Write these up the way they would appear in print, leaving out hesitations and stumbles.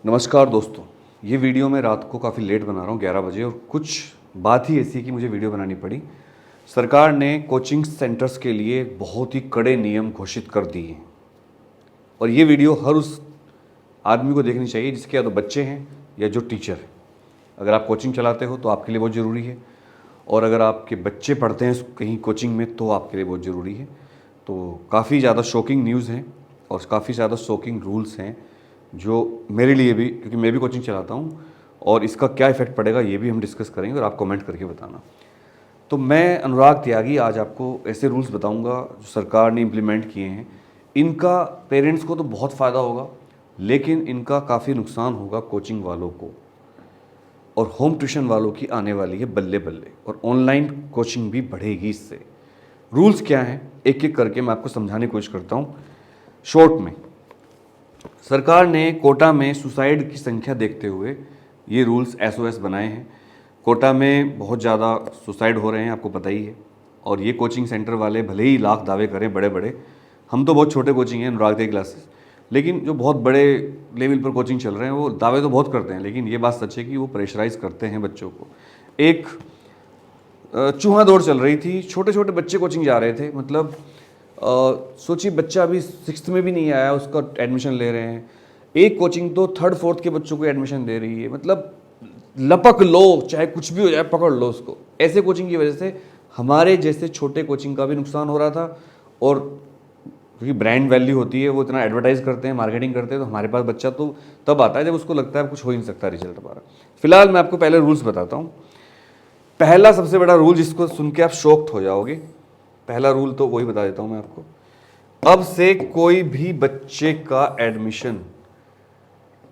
नमस्कार दोस्तों, ये वीडियो मैं रात को काफ़ी लेट बना रहा हूँ 11 बजे, और कुछ बात ही ऐसी है कि मुझे वीडियो बनानी पड़ी। सरकार ने कोचिंग सेंटर्स के लिए बहुत ही कड़े नियम घोषित कर दिए हैं और ये वीडियो हर उस आदमी को देखनी चाहिए जिसके या तो बच्चे हैं या जो टीचर है। अगर आप कोचिंग चलाते हो तो आपके लिए बहुत ज़रूरी है, और अगर आपके बच्चे पढ़ते हैं कहीं कोचिंग में तो आपके लिए बहुत ज़रूरी है। तो काफ़ी ज़्यादा शॉकिंग न्यूज़ हैं और काफ़ी ज़्यादा शॉकिंग रूल्स हैं जो मेरे लिए भी, क्योंकि मैं भी कोचिंग चलाता हूँ, और इसका क्या इफ़ेक्ट पड़ेगा ये भी हम डिस्कस करेंगे और आप कमेंट करके बताना। तो मैं अनुराग त्यागी आज आपको ऐसे रूल्स बताऊंगा जो सरकार ने इम्प्लीमेंट किए हैं। इनका पेरेंट्स को तो बहुत फ़ायदा होगा, लेकिन इनका काफ़ी नुकसान होगा कोचिंग वालों को, और होम ट्यूशन वालों की आने वाली है बल्ले बल्ले, और ऑनलाइन कोचिंग भी बढ़ेगी इससे। रूल्स क्या हैं एक एक करके मैं आपको समझाने की कोशिश करता हूँ शॉर्ट में। सरकार ने कोटा में सुसाइड की संख्या देखते हुए ये रूल्स एसओएस बनाए हैं। कोटा में बहुत ज़्यादा सुसाइड हो रहे हैं, आपको पता ही है। और ये कोचिंग सेंटर वाले भले ही लाख दावे करें बड़े बड़े, हम तो बहुत छोटे कोचिंग हैं अनुराग त्यागी क्लासेस, लेकिन जो बहुत बड़े लेवल पर कोचिंग चल रहे हैं वो दावे तो बहुत करते हैं, लेकिन ये बात सच है कि वो प्रेशराइज करते हैं बच्चों को। एक चूहा दौड़ चल रही थी, छोटे छोटे बच्चे कोचिंग जा रहे थे। मतलब सोचिए, बच्चा अभी 6th में भी नहीं आया, उसका एडमिशन ले रहे हैं। एक कोचिंग तो 3rd 4th के बच्चों को एडमिशन दे रही है। मतलब लपक लो, चाहे कुछ भी हो जाए पकड़ लो उसको। ऐसे कोचिंग की वजह से हमारे जैसे छोटे कोचिंग का भी नुकसान हो रहा था, और क्योंकि ब्रांड वैल्यू होती है, वो इतना एडवर्टाइज करते हैं, मार्केटिंग करते हैं, तो हमारे पास बच्चा तो तब आता है जब उसको लगता है कुछ हो ही नहीं सकता रिजल्ट हमारा। फिलहाल मैं आपको पहले रूल्स बताता हूँ। पहला सबसे बड़ा रूल जिसको सुन के आप शॉक्ड हो जाओगे, पहला रूल तो वही बता देता हूं मैं आपको। अब से कोई भी बच्चे का एडमिशन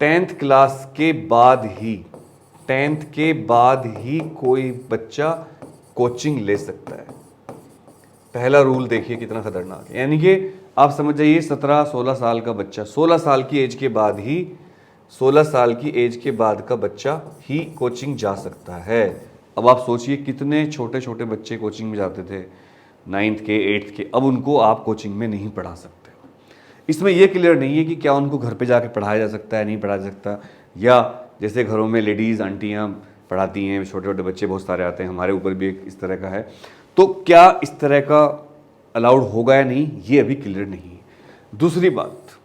10th क्लास के बाद ही 10th के बाद ही कोई बच्चा कोचिंग ले सकता है। पहला रूल देखिए कितना खतरनाक है। यानी कि आप समझ जाइए 17-16 साल का बच्चा, 16 साल की एज के बाद ही 16 साल की एज के बाद का बच्चा ही कोचिंग जा सकता है। अब आप सोचिए कितने छोटे छोटे बच्चे कोचिंग में जाते थे 9th के 8th के, अब उनको आप कोचिंग में नहीं पढ़ा सकते हो। इसमें यह क्लियर नहीं है कि क्या उनको घर पे जाके पढ़ाया जा सकता है, नहीं पढ़ाया जा सकता, या जैसे घरों में लेडीज़ आंटियाँ पढ़ाती हैं, छोटे छोटे बच्चे बहुत सारे आते हैं, हमारे ऊपर भी एक इस तरह का है, तो क्या इस तरह का अलाउड होगा या नहीं ये अभी क्लियर नहीं है। दूसरी बात,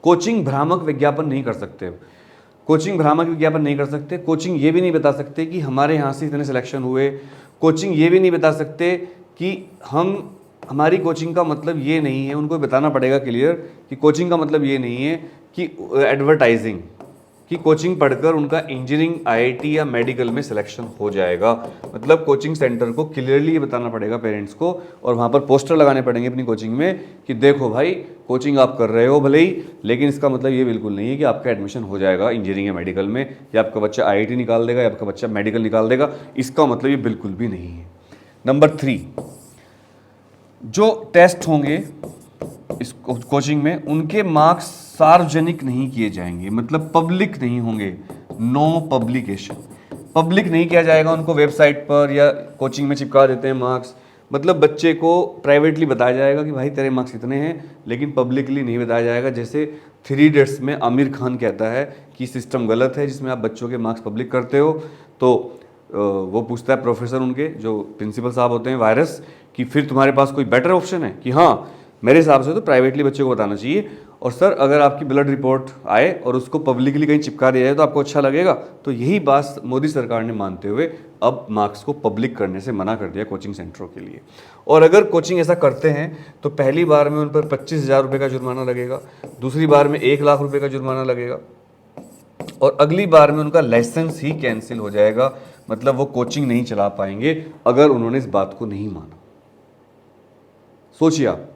कोचिंग भ्रामक विज्ञापन नहीं कर सकते। कोचिंग भ्रामक विज्ञापन नहीं कर सकते। कोचिंग ये भी नहीं बता सकते कि हमारे यहाँ से इतने सिलेक्शन हुए। कोचिंग ये भी नहीं बता सकते कि हमारी कोचिंग का मतलब ये नहीं है, उनको बताना पड़ेगा क्लियर कि कोचिंग का मतलब ये नहीं है कि एडवर्टाइजिंग कि कोचिंग पढ़कर उनका इंजीनियरिंग, आईआईटी या मेडिकल में सिलेक्शन हो जाएगा। मतलब कोचिंग सेंटर को क्लियरली ये बताना पड़ेगा पेरेंट्स को, और वहाँ पर पोस्टर लगाने पड़ेंगे अपनी कोचिंग में कि देखो भाई कोचिंग आप कर रहे हो भले ही, लेकिन इसका मतलब ये बिल्कुल नहीं है कि आपका एडमिशन हो जाएगा इंजीनियरिंग या मेडिकल में, या आपका बच्चा आईआईटी निकाल देगा या आपका बच्चा मेडिकल निकाल देगा। इसका मतलब ये बिल्कुल भी नहीं है। नंबर 3, जो टेस्ट होंगे इस कोचिंग में उनके मार्क्स सार्वजनिक नहीं किए जाएंगे, मतलब पब्लिक नहीं होंगे। नो पब्लिकेशन, पब्लिक नहीं किया जाएगा उनको वेबसाइट पर, या कोचिंग में चिपका देते हैं मार्क्स। मतलब बच्चे को प्राइवेटली बताया जाएगा कि भाई तेरे मार्क्स इतने हैं, लेकिन पब्लिकली नहीं बताया जाएगा। जैसे 3 इडियट्स में आमिर खान कहता है कि सिस्टम गलत है जिसमें आप बच्चों के मार्क्स पब्लिक करते हो, तो वो पूछता है प्रोफेसर, उनके जो प्रिंसिपल साहब होते हैं वायरस, कि फिर तुम्हारे पास कोई बेटर ऑप्शन है कि हाँ मेरे हिसाब से तो प्राइवेटली बच्चे को बताना चाहिए। और सर अगर आपकी ब्लड रिपोर्ट आए और उसको पब्लिकली कहीं चिपका दिया जाए तो आपको अच्छा लगेगा। तो यही बात मोदी सरकार ने मानते हुए अब मार्क्स को पब्लिक करने से मना कर दिया कोचिंग सेंटरों के लिए। और अगर कोचिंग ऐसा करते हैं तो पहली बार में उन पर 25,000 रुपये का जुर्माना लगेगा, दूसरी बार में 1 लाख रुपये का जुर्माना लगेगा, और अगली बार में उनका लाइसेंस ही कैंसिल हो जाएगा। मतलब वो कोचिंग नहीं चला पाएंगे अगर उन्होंने इस बात को नहीं माना। सोचिए आप।